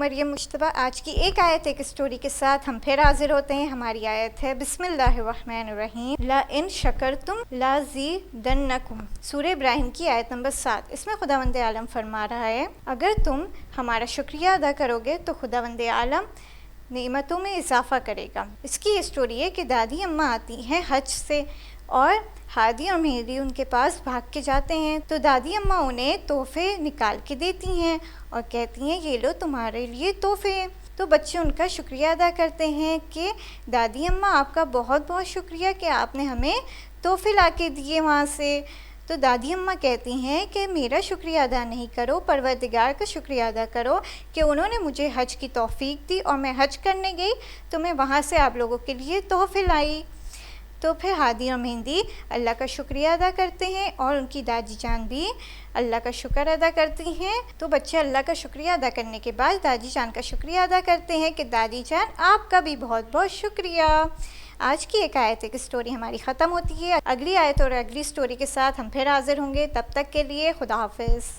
مریم مشتبہ۔ آج کی ایک آیت ایک اسٹوری کے ساتھ ہم پھر حاضر ہوتے ہیں۔ ہماری آیت ہے بسم اللہ الرحمن الرحیم، لَإِن شَكَرْتُمْ لَأَزِيدَنَّكُمْ، سورہ ابراہیم کی آیت نمبر 7۔ اس میں خداوند عالم فرما رہا ہے اگر تم ہمارا شکریہ ادا کرو گے تو خداوند عالم نعمتوں میں اضافہ کرے گا۔ اس کی یہ اسٹوری ہے کہ دادی اماں آتی ہیں حج سے اور ہادی اور مہدی ان کے پاس بھاگ کے جاتے ہیں، تو دادی اماں انہیں تحفے نکال کے دیتی ہیں اور کہتی ہیں یہ لو تمہارے لیے تحفے ہیں۔ تو بچے ان کا شکریہ ادا کرتے ہیں کہ دادی اماں آپ کا بہت بہت شکریہ کہ آپ نے ہمیں تحفے لا کے دیے وہاں سے۔ تو دادی اماں کہتی ہیں کہ میرا شکریہ ادا نہیں کرو، پروردگار کا شکریہ ادا کرو کہ انہوں نے مجھے حج کی توفیق دی اور میں حج کرنے گئی تو میں وہاں سے آپ لوگوں کے لیے تحفے لائی۔ تو پھر ہادی اور مہندی اللہ کا شکریہ ادا کرتے ہیں اور ان کی دادی جان بھی اللہ کا شکر ادا کرتی ہیں۔ تو بچے اللہ کا شکریہ ادا کرنے کے بعد دادی جان کا شکریہ ادا کرتے ہیں کہ دادی جان آپ کا بھی بہت بہت شکریہ۔ آج کی ایک آیت ایک اسٹوری ہماری ختم ہوتی ہے۔ اگلی آیت اور اگلی اسٹوری کے ساتھ ہم پھر حاضر ہوں گے، تب تک کے لیے خدا حافظ۔